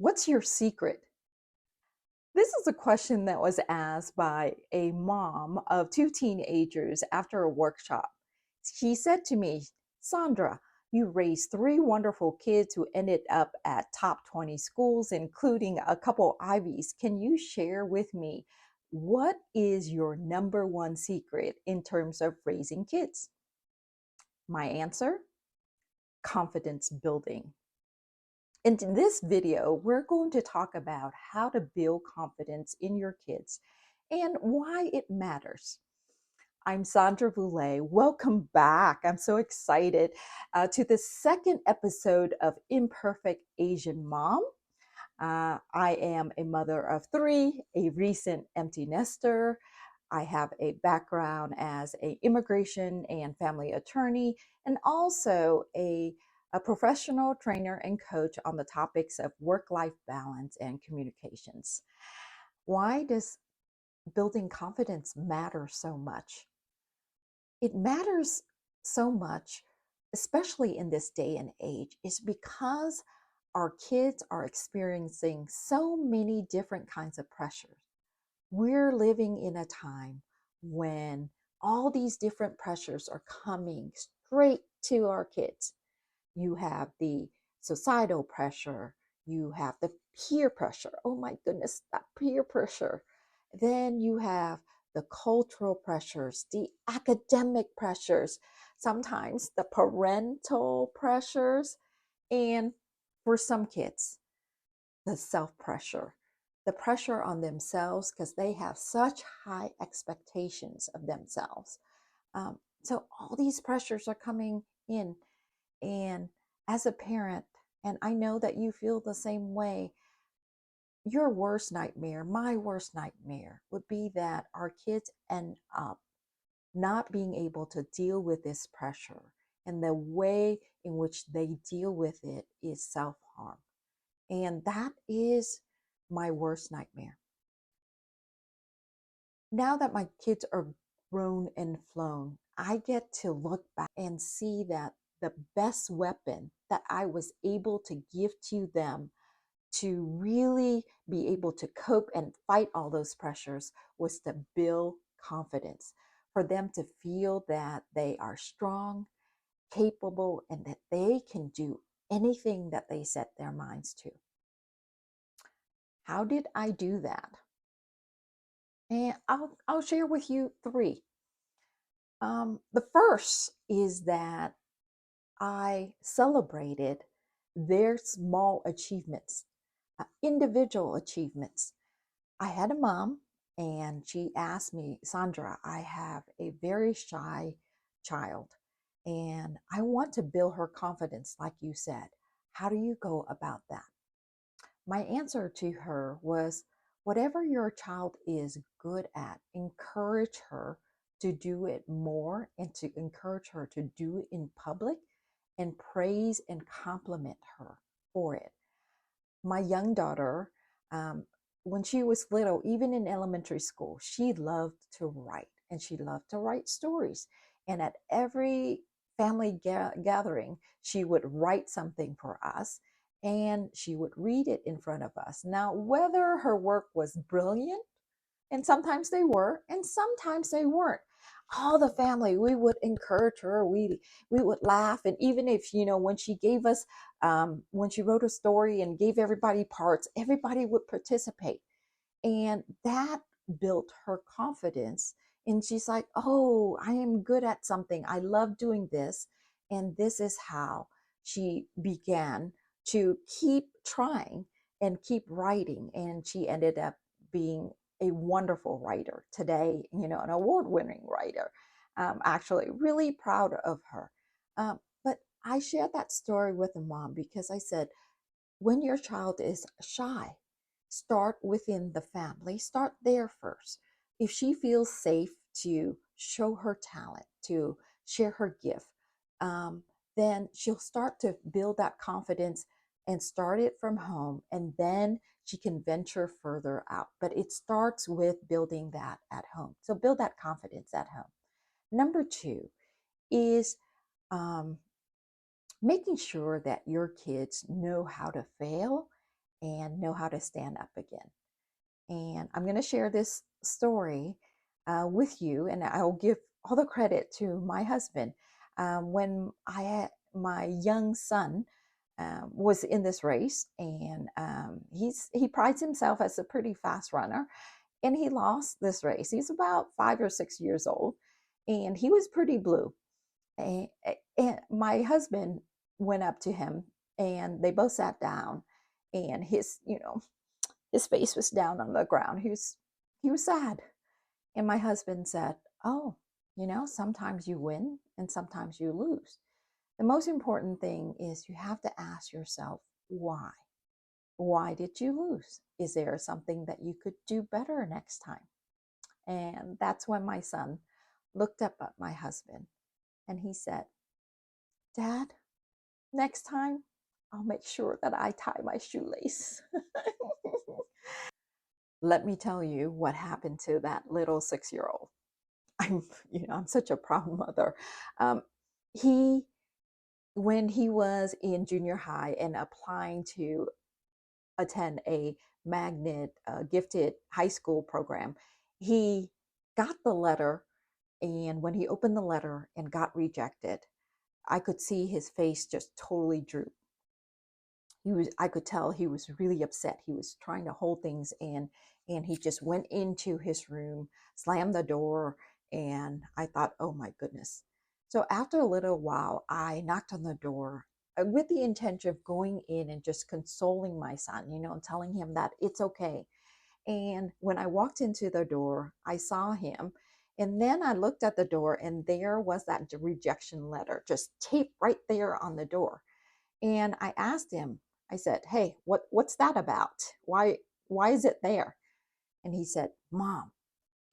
What's your secret? This is a question that was asked by a mom of two teenagers after a workshop. She said to me, Sandra, you raised three wonderful kids who ended up at top 20 schools, including a couple Ivies. Can you share with me what is your number one secret in terms of raising kids? My answer, confidence building. In this video, we're going to talk about how to build confidence in your kids and why it matters. I'm Sandra Vu Le I. Welcome back. I'm so excited to the second episode of Imperfect Asian Mom. I am a mother of three, a recent empty nester. I have a background as an immigration and family attorney, and also a professional trainer and coach on the topics of work-life balance and communications. Why does building confidence matter so much? It matters so much, especially in this day and age, is because our kids are experiencing so many different kinds of pressures. We're living in a time when all these different pressures are coming straight to our kids. You have the societal pressure, you have the peer pressure. Oh my goodness, that peer pressure. Then you have the cultural pressures, the academic pressures, sometimes the parental pressures, and for some kids, the self pressure, the pressure on themselves because they have such high expectations of themselves. So all these pressures are coming in. And as a parent, and I know that you feel the same way, your worst nightmare, my worst nightmare would be that our kids end up not being able to deal with this pressure. And the way in which they deal with it is self-harm. And that is my worst nightmare. Now that my kids are grown and flown, I get to look back and see that the best weapon that I was able to give to them to really be able to cope and fight all those pressures was to build confidence, for them to feel that they are strong, capable, and that they can do anything that they set their minds to. How did I do that? And I'll share with you three. The first is that I celebrated their small achievements, individual achievements. I had a mom and she asked me, Sandra, I have a very shy child and I want to build her confidence, like you said. How do you go about that? My answer to her was, whatever your child is good at, encourage her to do it more and to encourage her to do it in public and praise and compliment her for it. My young daughter, when she was little, even in elementary school, she loved to write and she loved to write stories. And at every family gathering, she would write something for us and she would read it in front of us. Now, whether her work was brilliant, and sometimes they were, and sometimes they weren't, all the family, we would encourage her, we would laugh. And even if, when she gave us, when she wrote a story and gave everybody parts, everybody would participate. And that built her confidence. And she's like, oh, I am good at something. I love doing this. And this is how she began to keep trying and keep writing. And she ended up being a wonderful writer today, an award-winning writer. Actually, really proud of her. But I shared that story with the mom because I said, when your child is shy, start within the family, start there first. If she feels safe to show her talent, to share her gift, then she'll start to build that confidence and start it from home. And then she can venture further out. But it starts with building that at home. So build that confidence at home. Number two is making sure that your kids know how to fail and know how to stand up again. And I'm going to share this story with you, and I'll give all the credit to my husband. When my young son was in this race, and he prides himself as a pretty fast runner, and he lost this race. He's about 5 or 6 years old, and he was pretty blue. And, and my husband went up to him, and they both sat down, and his face was down on the ground. He was sad. And my husband said, "Oh, sometimes you win and sometimes you lose. The most important thing is you have to ask yourself why. Why did you lose? Is there something that you could do better next time?" And that's when my son looked up at my husband and he said, "Dad, next time I'll make sure that I tie my shoelace." Let me tell you what happened to that little 6-year-old. I'm such a proud mother. Um, he, when he was in junior high and applying to attend a magnet gifted high school program, he got the letter. And when he opened the letter and got rejected, I could see his face just totally droop. I could tell he was really upset. He was trying to hold things in, and he just went into his room, slammed the door, and I thought, oh my goodness. So after a little while, I knocked on the door with the intention of going in and just consoling my son, and telling him that it's okay. And when I walked into the door, I saw him. And then I looked at the door, and there was that rejection letter just taped right there on the door. And I asked him, I said, "Hey, what's that about? Why is it there?" And he said, "Mom,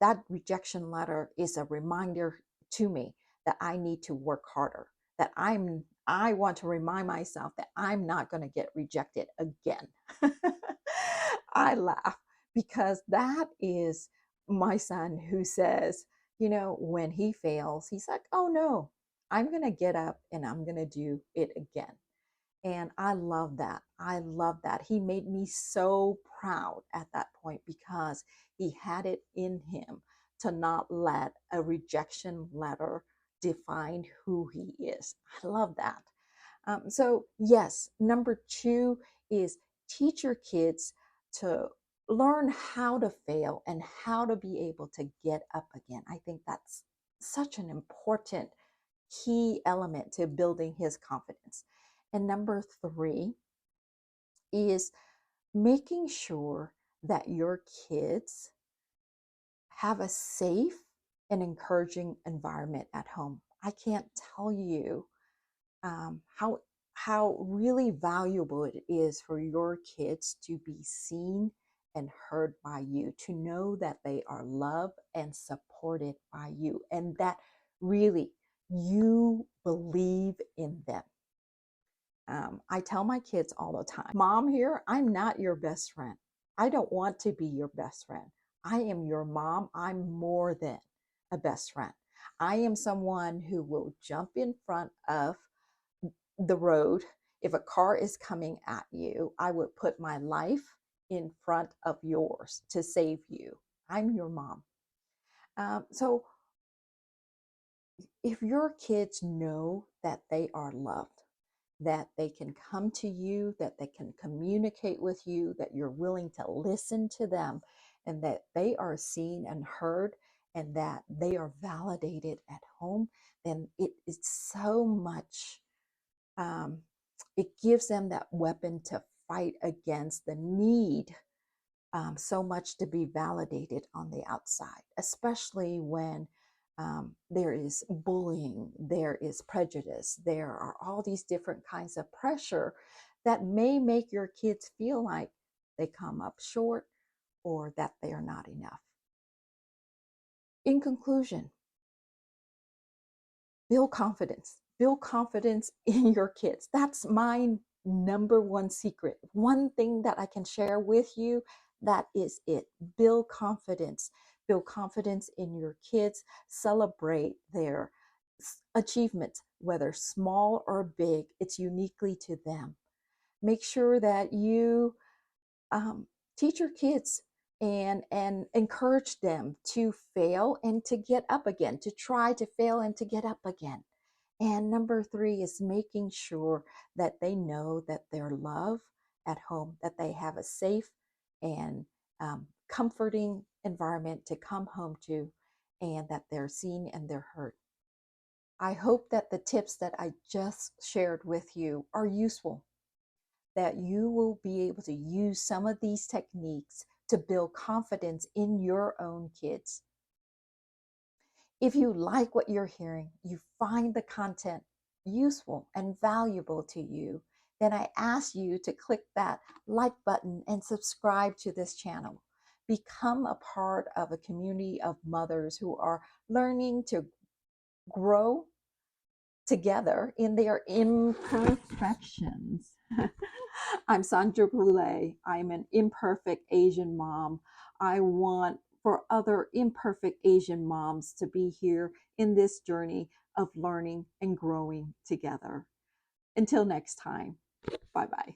that rejection letter is a reminder to me that I need to work harder, that I want to remind myself that I'm not going to get rejected again." I laugh because that is my son who says, when he fails, he's like, "Oh no, I'm going to get up and I'm going to do it again." And I love that. I love that. He made me so proud at that point because he had it in him to not let a rejection letter define who he is. I love that. So, yes, number 2 is teach your kids to learn how to fail and how to be able to get up again. I think that's such an important key element to building his confidence. And number 3 is making sure that your kids have a safe and encouraging environment at home. I can't tell you how really valuable it is for your kids to be seen and heard by you, to know that they are loved and supported by you, and that really you believe in them. I tell my kids all the time, "Mom here, I'm not your best friend. I don't want to be your best friend. I am your mom. I'm more than a best friend. I am someone who will jump in front of the road. If a car is coming at you, I would put my life in front of yours to save you. I'm your mom." So if your kids know that they are loved, that they can come to you, that they can communicate with you, that you're willing to listen to them, and that they are seen and heard, and that they are validated at home, then it is so much, it gives them that weapon to fight against the need so much to be validated on the outside, especially when there is bullying, there is prejudice, there are all these different kinds of pressure that may make your kids feel like they come up short or that they are not enough. In conclusion, build confidence. Build confidence in your kids. That's my number one secret. One thing that I can share with you, that is it. Build confidence. Build confidence in your kids. Celebrate their achievements, whether small or big. It's uniquely to them. Make sure that you Teach your kids and encourage them to fail and to get up again, to try to fail and to get up again. And number three is making sure that they know that they're loved at home, that they have a safe and comforting environment to come home to, and that they're seen and they're heard. I hope that the tips that I just shared with you are useful, that you will be able to use some of these techniques to build confidence in your own kids. If you like what you're hearing, you find the content useful and valuable to you, then I ask you to click that like button and subscribe to this channel. Become a part of a community of mothers who are learning to grow together in their imperfections. I'm Sandra Vu Le I. I'm an imperfect Asian mom. I want for other imperfect Asian moms to be here in this journey of learning and growing together. Until next time, bye bye.